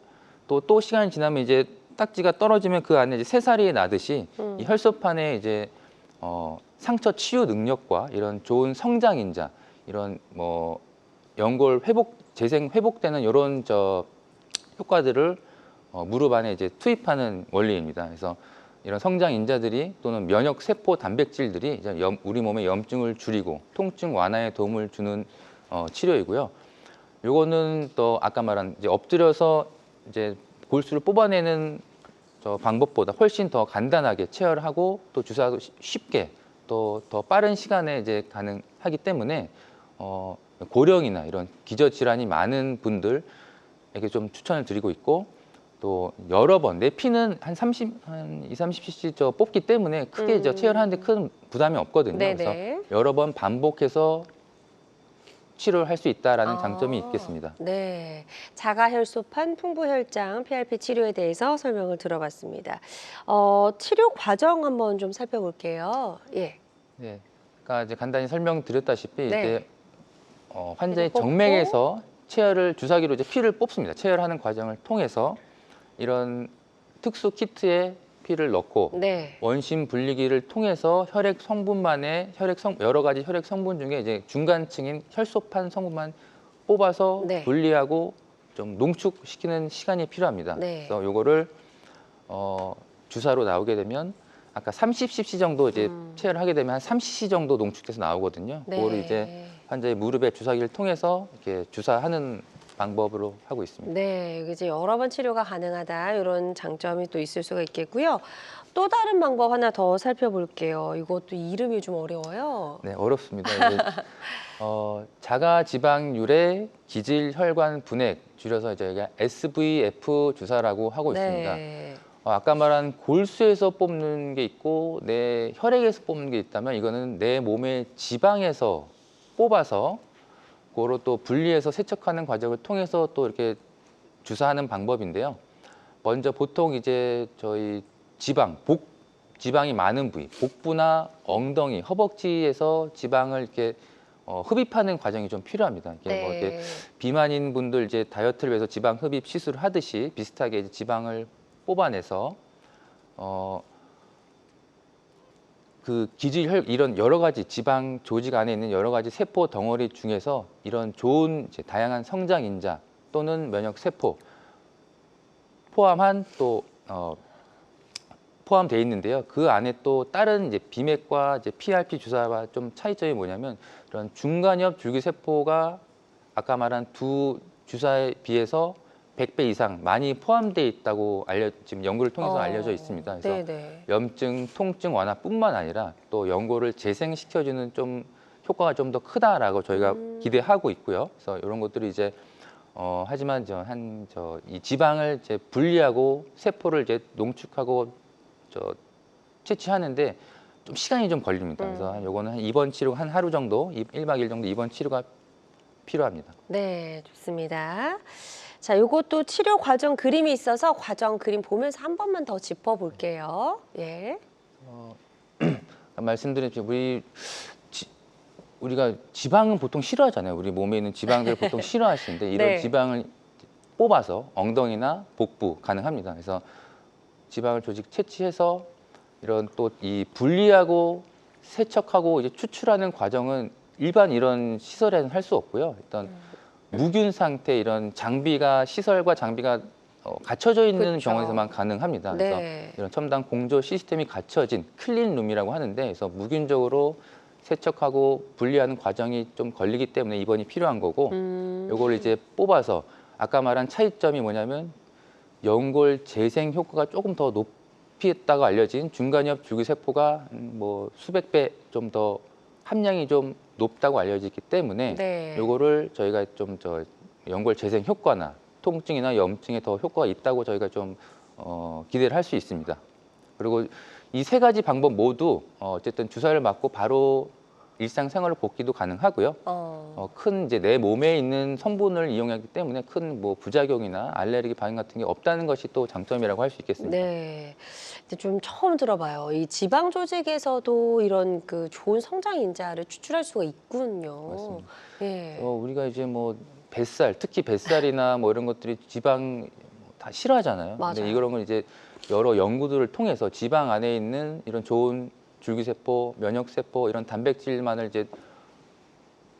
또 시간이 지나면 이제 딱지가 떨어지면 그 안에 이제 새살이 나듯이 이 혈소판에 이제 상처 치유 능력과 이런 좋은 성장 인자, 이런 뭐 연골 재생 회복되는 이런 효과들을 무릎 안에 이제 투입하는 원리입니다. 그래서 이런 성장 인자들이 또는 면역 세포 단백질들이 이제 우리 몸의 염증을 줄이고 통증 완화에 도움을 주는 치료이고요. 요거는 또 아까 말한 이제 엎드려서 이제 골수를 뽑아내는 방법보다 훨씬 더 간단하게 체열하고 또 주사도 쉽게 또 더 빠른 시간에 이제 가능하기 때문에 고령이나 이런 기저 질환이 많은 분들에게 좀 추천을 드리고 있고, 또 여러 번 내 피는 한 20-30cc 뽑기 때문에 크게 체열하는데 큰 부담이 없거든요. 네네. 그래서 여러 번 반복해서 치료를 할 수 있다라는 장점이 있겠습니다. 네, 자가혈소판, 풍부혈장, PRP 치료에 대해서 설명을 들어봤습니다. 치료 과정 한번 좀 살펴볼게요. 예. 네, 그러니까 이제 간단히 설명드렸다시피 네. 이제 환자의 피를 뽑고. 정맥에서 체열을 주사기로 이제 피를 뽑습니다. 체열하는 과정을 통해서 이런 특수 키트에 피를 넣고 네. 원심 분리기를 통해서 혈액 성분만의 여러 가지 혈액 성분 중에 이제 중간층인 혈소판 성분만 뽑아서 네. 분리하고 좀 농축시키는 시간이 필요합니다. 네. 그래서 요거를 주사로 나오게 되면 아까 30cc 정도 이제 체열을 하게 되면 한 30cc 정도 농축돼서 나오거든요. 네. 그거를 이제 환자의 무릎에 주사기를 통해서 이렇게 주사하는 방법으로 하고 있습니다. 네, 이제 여러 번 치료가 가능하다 이런 장점이 또 있을 수가 있겠고요. 또 다른 방법 하나 더 살펴볼게요. 이것도 이름이 좀 어려워요. 네, 어렵습니다. 이제, 자가지방률의 기질혈관 분액, 줄여서 저희가 SVF 주사라고 하고 있습니다. 네. 아까 말한 골수에서 뽑는 게 있고 내 혈액에서 뽑는 게 있다면, 이거는 내 몸의 지방에서 뽑아서 그거로 또 분리해서 세척하는 과정을 통해서 또 이렇게 주사하는 방법인데요. 먼저 보통 이제 저희 지방이 많은 부위, 복부나 엉덩이, 허벅지에서 지방을 이렇게 흡입하는 과정이 좀 필요합니다. 이게 뭐 이렇게 비만인 분들 이제 다이어트를 위해서 지방 흡입 시술을 하듯이 비슷하게 이제 지방을 뽑아내서 그 이런 여러 가지 지방 조직 안에 있는 여러 가지 세포 덩어리 중에서 이런 좋은 이제 다양한 성장 인자 또는 면역 세포 포함한 또 포함되어 있는데요. 그 안에 또 다른 이제 비맥과 이제 PRP 주사와 좀 차이점이 뭐냐면, 이런 중간엽 줄기세포가 아까 말한 두 주사에 비해서 100배 이상 많이 포함되어 있다고 지금 연구를 통해서 알려져 있습니다. 그래서 네네. 염증, 통증 완화뿐만 아니라 또 연골을 재생시켜주는 좀 효과가 좀 더 크다라고 저희가 기대하고 있고요. 그래서 이런 것들이 이제 하지만 이 지방을 이제 분리하고 세포를 이제 농축하고 채취하는데 좀 시간이 좀 걸립니다. 그래서 요거는 입원 치료 한 하루 정도, 1박 2일 정도 입원 치료가 필요합니다. 네, 좋습니다. 자, 요것도 치료 과정 그림이 있어서 과정 그림 보면서 한 번만 더 짚어볼게요. 예. 말씀드린 우리가 지방은 보통 싫어하잖아요. 우리 몸에 있는 지방들을 보통 싫어하시는데 이런 네. 지방을 뽑아서 엉덩이나 복부 가능합니다. 그래서 지방을 조직 채취해서 이런 또 이 분리하고 세척하고 이제 추출하는 과정은 일반 이런 시설에는 할 수 없고요. 일단 무균 상태 이런 시설과 장비가 갖춰져 있는 그쵸. 병원에서만 가능합니다. 네. 그래서 이런 첨단 공조 시스템이 갖춰진 클린룸이라고 하는데, 그래서 무균적으로 세척하고 분리하는 과정이 좀 걸리기 때문에 입원이 필요한 거고, 요거를 이제 뽑아서 아까 말한 차이점이 뭐냐면 연골 재생 효과가 조금 더 높았다고 알려진 중간엽 줄기세포가 뭐 수백 배 좀 더 함량이 좀 높다고 알려지기 때문에 네. 요거를 저희가 좀 연골 재생 효과나 통증이나 염증에 더 효과가 있다고 저희가 좀 기대를 할 수 있습니다. 그리고 이 세 가지 방법 모두 어쨌든 주사를 맞고 바로 일상생활로 복귀도 가능하고요. 큰 이제 내 몸에 있는 성분을 이용하기 때문에 큰 뭐 부작용이나 알레르기 반응 같은 게 없다는 것이 또 장점이라고 할 수 있겠습니다. 네. 근데 좀 처음 들어봐요. 이 지방 조직에서도 이런 그 좋은 성장 인자를 추출할 수가 있군요. 맞습니다. 예. 우리가 이제 뭐 뱃살, 특히 뱃살이나 뭐 이런 것들이 지방 다 싫어하잖아요. 맞아요. 근데 이런 걸 이제 여러 연구들을 통해서 지방 안에 있는 이런 좋은 줄기세포, 면역세포 이런 단백질만을 이제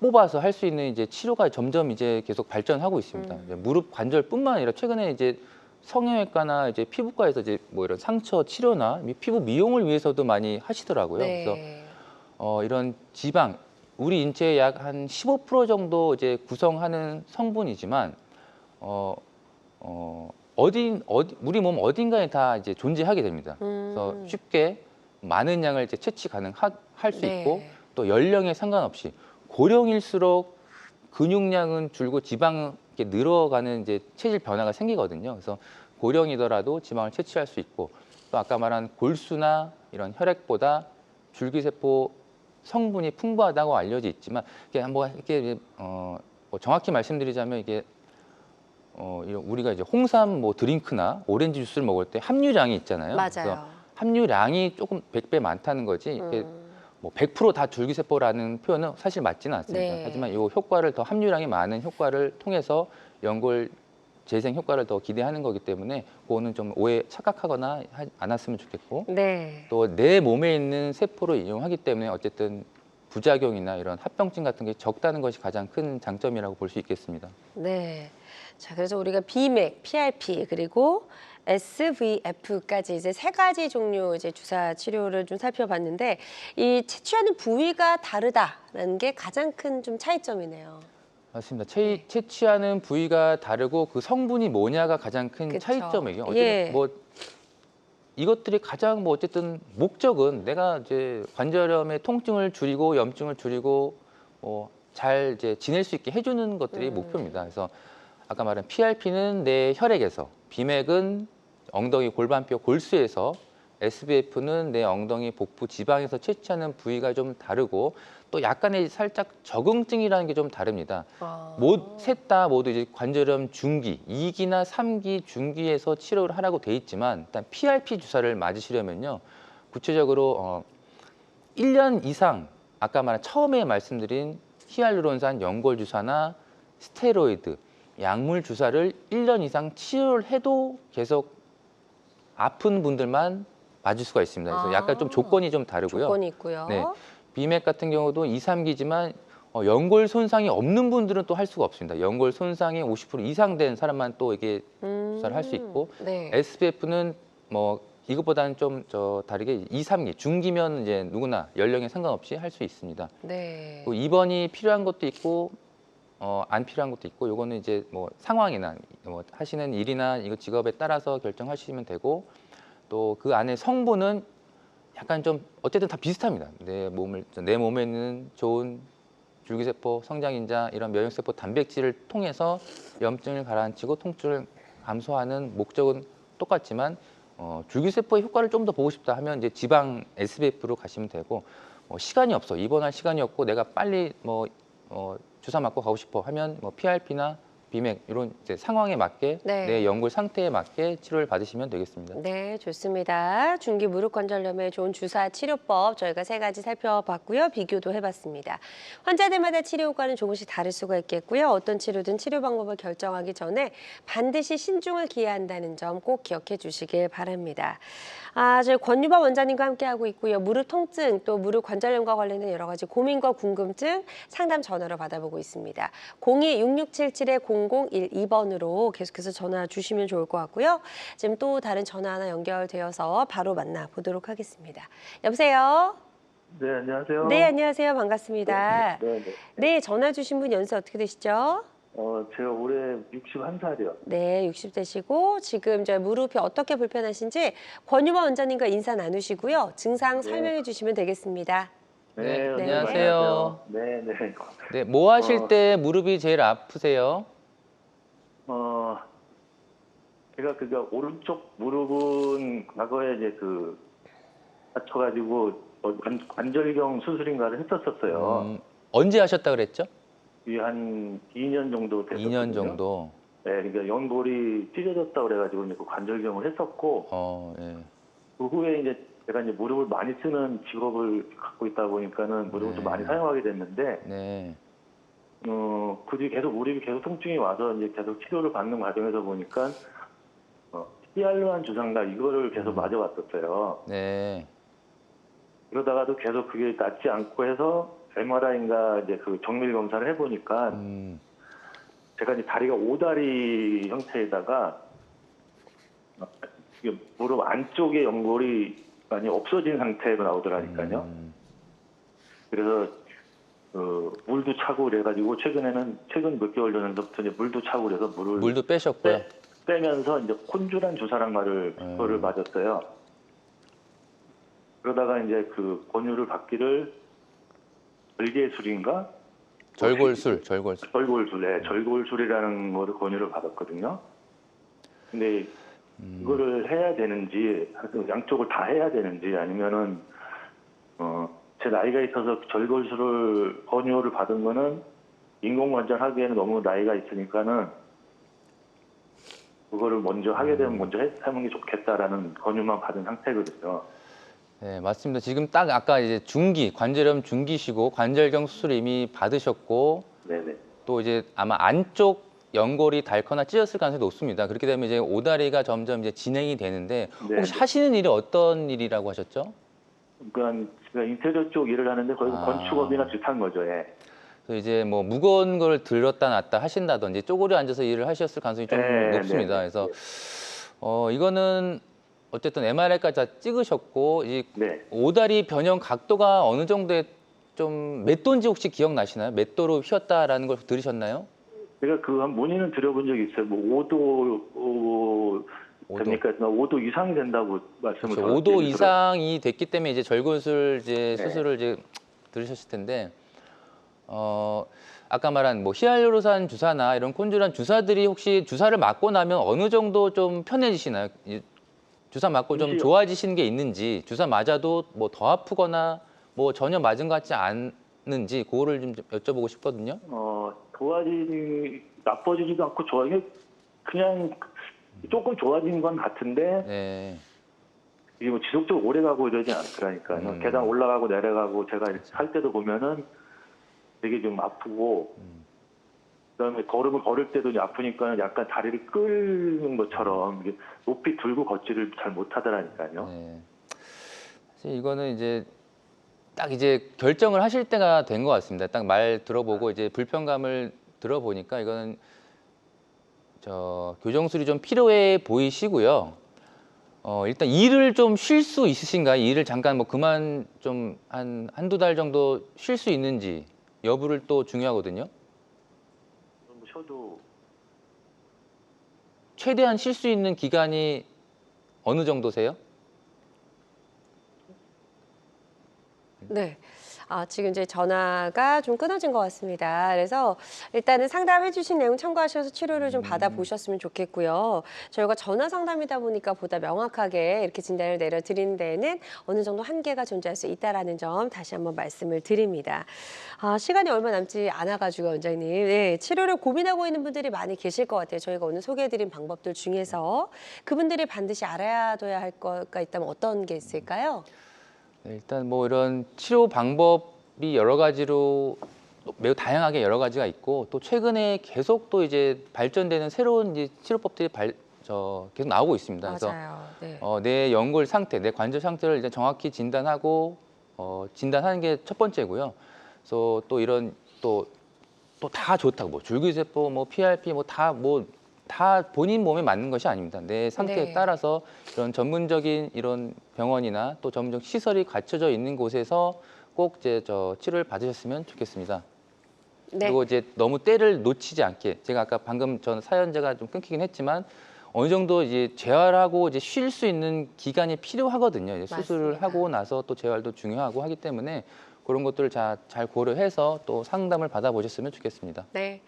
뽑아서 할 수 있는 이제 치료가 점점 이제 계속 발전하고 있습니다. 이제 무릎 관절뿐만 아니라 최근에 이제 성형외과나 이제 피부과에서 이제 뭐 이런 상처 치료나 피부 미용을 위해서도 많이 하시더라고요. 그래서 네. 이런 지방, 우리 인체의 약 한 15% 정도 이제 구성하는 성분이지만 우리 몸 어딘가에 다 이제 존재하게 됩니다. 그래서 쉽게 많은 양을 이제 채취 가능할 수 네. 있고 또 연령에 상관없이 고령일수록 근육량은 줄고 지방은 이렇게 늘어가는 이제 체질 변화가 생기거든요. 그래서 고령이더라도 지방을 채취할 수 있고 또 아까 말한 골수나 이런 혈액보다 줄기세포 성분이 풍부하다고 알려져 있지만 이게 한번 이렇게 뭐 정확히 말씀드리자면 이게 우리가 이제 홍삼 뭐 드링크나 오렌지 주스를 먹을 때 함유량이 있잖아요. 그래서 맞아요. 함유량이 조금 100배 많다는 거지 이게 뭐 100%다 줄기세포라는 표현은 사실 맞지는 않습니다. 네. 하지만 이 효과를 더 함유량이 많은 효과를 통해서 연골 재생 효과를 더 기대하는 거기 때문에 그거는 좀 오해 착각하거나 하지 않았으면 좋겠고 네. 또 내 몸에 있는 세포를 이용하기 때문에 어쨌든 부작용이나 이런 합병증 같은 게 적다는 것이 가장 큰 장점이라고 볼 수 있겠습니다. 네. 자, 그래서 우리가 비맥, PRP 그리고 SVF까지 이제 세 가지 종류 이제 주사 치료를 좀 살펴봤는데 이 채취하는 부위가 다르다라는 게 가장 큰 좀 차이점이네요. 맞습니다. 채취하는 부위가 다르고 그 성분이 뭐냐가 가장 큰 그쵸. 차이점이에요. 어쨌든 예. 뭐 이것들이 가장 뭐 어쨌든 목적은 내가 이제 관절염의 통증을 줄이고 염증을 줄이고 잘 이제 지낼 수 있게 해주는 것들이 목표입니다. 그래서 아까 말한 PRP는 내 혈액에서, 비맥은 엉덩이 골반뼈 골수에서, SBF는 내 엉덩이 복부 지방에서 채취하는 부위가 좀 다르고 또 약간의 살짝 적응증이라는 게 좀 다릅니다. 셋 다 모두 이제 관절염 중기, 2기나 3기 중기에서 치료를 하라고 돼 있지만 일단 PRP 주사를 맞으시려면요. 구체적으로 1년 이상 아까 말한 처음에 말씀드린 히알루론산 연골 주사나 스테로이드, 약물 주사를 1년 이상 치료를 해도 계속 아픈 분들만 맞을 수가 있습니다. 그래서 약간 좀 조건이 좀 다르고요. 조건이 있고요. 네. 비맥 같은 경우도 2, 3기지만 연골 손상이 없는 분들은 또 할 수가 없습니다. 연골 손상이 50% 이상 된 사람만 또 이게 주사를 할 수 있고 네. SBF는 뭐 이것보다는 좀 다르게 2, 3기 중기면 이제 누구나 연령에 상관없이 할 수 있습니다. 네. 또 입원이 필요한 것도 있고 안 필요한 것도 있고 요거는 이제 뭐 상황이나 뭐 하시는 일이나 이거 직업에 따라서 결정하시면 되고 또 그 안에 성분은 약간 좀 어쨌든 다 비슷합니다. 내 몸에 있는 좋은 줄기세포, 성장인자 이런 면역세포 단백질을 통해서 염증을 가라앉히고 통증을 감소하는 목적은 똑같지만 줄기세포의 효과를 좀 더 보고 싶다 하면 이제 지방 SBF로 가시면 되고 시간이 없어 입원할 시간이 없고 내가 빨리 주사 맞고 가고 싶어 하면 PRP나 비맥 이런 이제 상황에 맞게 네. 내 연골 상태에 맞게 치료를 받으시면 되겠습니다. 네, 좋습니다. 중기 무릎 관절염에 좋은 주사 치료법 저희가 세 가지 살펴봤고요. 비교도 해봤습니다. 환자들마다 치료 효과는 조금씩 다를 수가 있겠고요. 어떤 치료든 치료 방법을 결정하기 전에 반드시 신중을 기해야 한다는 점 꼭 기억해 주시길 바랍니다. 저희 권유바 원장님과 함께하고 있고요. 무릎 통증 또 무릎 관절염과 관련된 여러 가지 고민과 궁금증 상담 전화로 받아보고 있습니다. 02-6677-0012번으로 계속해서 전화 주시면 좋을 것 같고요. 지금 또 다른 전화 하나 연결되어서 바로 만나보도록 하겠습니다. 여보세요? 네, 안녕하세요. 네, 안녕하세요. 반갑습니다. 네, 네. 네, 전화 주신 분 연세 어떻게 되시죠? 제가 올해 61살이요. 네, 60대시고 지금 저희 무릎이 어떻게 불편하신지 권유바 원장님과 인사 나누시고요. 증상 설명해 주시면 되겠습니다. 네, 네. 안녕하세요. 네, 네. 네, 뭐 하실 때 무릎이 제일 아프세요? 제가 오른쪽 무릎은 과거에 이제 다쳐가지고 관절경 수술인가를 했었어요. 언제 하셨다 그랬죠? 이게 한 2년 정도 됐었거든요. 2년 정도. 네, 그러니까 연골이 찢어졌다 그래가지고 이제 그 관절경을 했었고 예. 그 후에 이제 제가 이제 무릎을 많이 쓰는 직업을 갖고 있다 보니까는 무릎을 좀 많이 사용하게 됐는데 네. 그 뒤에 계속 무릎이 계속 통증이 와서 이제 계속 치료를 받는 과정에서 보니까 히알루론 주사인가 이거를 계속 맞아왔었어요. 네. 그러다가도 계속 그게 낫지 않고 해서 MRI인가 이제 그 정밀 검사를 해보니까 제가 이제 다리가 오다리 형태에다가 이게 무릎 안쪽에 연골이 많이 없어진 상태로 나오더라니까요. 그래서 물도 차고 그래가지고 최근 몇 개월 전부터 이제 물도 차고 그래서 물도 빼셨고요. 빼면서 이제 콘주란 주사란 말을 그거를 맞았어요. 그러다가 이제 그 권유를 받기를 절개술인가? 절골술. 절골술이라는 거를 권유를 받았거든요. 근데 이거를 해야 되는지, 양쪽을 다 해야 되는지, 아니면은 제 나이가 있어서 절골술을 권유를 받은 거는 인공관절 하기에는 너무 나이가 있으니까는 그거를 먼저 하게 되면 먼저 하는 게 좋겠다라는 권유만 받은 상태거든요. 네, 맞습니다. 지금 딱 아까 이제 관절염 중기시고 관절경 수술 이미 받으셨고 네네. 또 이제 아마 안쪽 연골이 닳거나 찢었을 가능성이 높습니다. 그렇게 되면 이제 오다리가 점점 이제 진행이 되는데 혹시 네. 하시는 일이 어떤 일이라고 하셨죠? 그러니까 제가 인테리어 쪽 일을 하는데 거의 건축업이나 비슷한 거죠. 예. 그래서 이제 뭐 무거운 걸 들었다 놨다 하신다든지 쪼그려 앉아서 일을 하셨을 가능성이 좀 높습니다. 그래서 이거는 어쨌든 MRI까지 다 찍으셨고 이 오다리 변형 각도가 어느 정도의 좀 몇 도인지 혹시 기억나시나요? 몇 도로 휘었다라는 걸 들으셨나요? 제가 그 한 문의는 드려본 적이 있어요. 뭐 5도 됩니까? 5도 이상이 된다고 말씀을 그렇죠. 5도 이상이 됐기 때문에 이제 절골술 이제 수술을 이제 들으셨을 텐데 아까 말한 뭐 히알루로산 주사나 이런 콘주란 주사들이 혹시 주사를 맞고 나면 어느 정도 좀 편해지시나요? 주사 맞고 좀 좋아지시는 게 있는지, 주사 맞아도 뭐 더 아프거나 뭐 전혀 맞은 것 같지 않는지 그거를 좀 여쭤보고 싶거든요. 나빠지지도 않고 그냥 조금 좋아진 건 같은데 네. 이게 뭐 지속적으로 오래 가고 이러지 않더라니까요. 계단 올라가고 내려가고 제가 할 때도 보면은 되게 좀 아프고 그다음에 걸음을 걸을 때도 아프니까 약간 다리를 끌는 것처럼 높이 들고 걷지를 잘 못하더라니까요. 네. 사실 이거는 이제 딱 이제 결정을 하실 때가 된 것 같습니다. 딱 말 들어보고 이제 불편감을 들어보니까 이거는 교정술이 좀 필요해 보이시고요. 일단 일을 좀 쉴 수 있으신가요? 일을 잠깐 뭐 그만 좀 한두 달 정도 쉴 수 있는지 여부를 또 중요하거든요. 쉬어도 최대한 쉴 수 있는 기간이 어느 정도세요? 네. 지금 이제 전화가 좀 끊어진 것 같습니다. 그래서 일단은 상담해 주신 내용 참고하셔서 치료를 좀 받아보셨으면 좋겠고요. 저희가 전화 상담이다 보니까 보다 명확하게 이렇게 진단을 내려드리는 데에는 어느 정도 한계가 존재할 수 있다는 점 다시 한번 말씀을 드립니다. 시간이 얼마 남지 않아가지고 원장님, 치료를 고민하고 있는 분들이 많이 계실 것 같아요. 저희가 오늘 소개해드린 방법들 중에서 그분들이 반드시 알아둬야 할 거가 있다면 어떤 게 있을까요? 일단 뭐 이런 치료 방법이 여러 가지로 매우 다양하게 여러 가지가 있고 또 최근에 계속 또 이제 발전되는 새로운 이제 치료법들이 계속 나오고 있습니다. 맞아요. 그래서 내 연골 상태, 내 관절 상태를 이제 정확히 진단하고 진단하는 게 첫 번째고요. 그래서 또 이런 또 다 좋다고 뭐 줄기세포, 뭐 PRP 다 본인 몸에 맞는 것이 아닙니다. 내 상태에 따라서 이런 전문적인 이런 병원이나 또 전문적 시설이 갖춰져 있는 곳에서 꼭 이제 치료를 받으셨으면 좋겠습니다. 그리고 이제 너무 때를 놓치지 않게 제가 아까 방금 전 사연자가 좀 끊기긴 했지만 어느 정도 이제 재활하고 이제 쉴 수 있는 기간이 필요하거든요. 이제 수술을 하고 나서 또 재활도 중요하고 하기 때문에 그런 것들을 잘 고려해서 또 상담을 받아보셨으면 좋겠습니다. 네.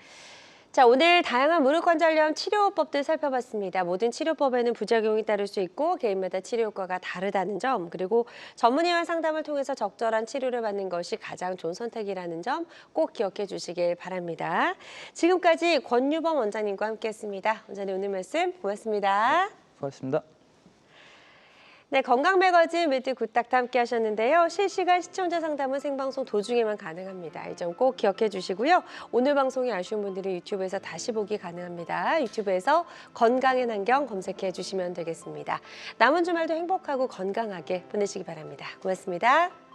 자, 오늘 다양한 무릎 관절염 치료법들 살펴봤습니다. 모든 치료법에는 부작용이 따를 수 있고 개인마다 치료 효과가 다르다는 점, 그리고 전문의와 상담을 통해서 적절한 치료를 받는 것이 가장 좋은 선택이라는 점 꼭 기억해 주시길 바랍니다. 지금까지 권유범 원장님과 함께했습니다. 원장님 오늘 말씀 고맙습니다. 수고하셨습니다. 네, 건강 매거진 매트 굿닥터 함께 하셨는데요. 실시간 시청자 상담은 생방송 도중에만 가능합니다. 이 점 꼭 기억해 주시고요. 오늘 방송이 아쉬운 분들은 유튜브에서 다시 보기 가능합니다. 유튜브에서 건강의 nan경 검색해 주시면 되겠습니다. 남은 주말도 행복하고 건강하게 보내시기 바랍니다. 고맙습니다.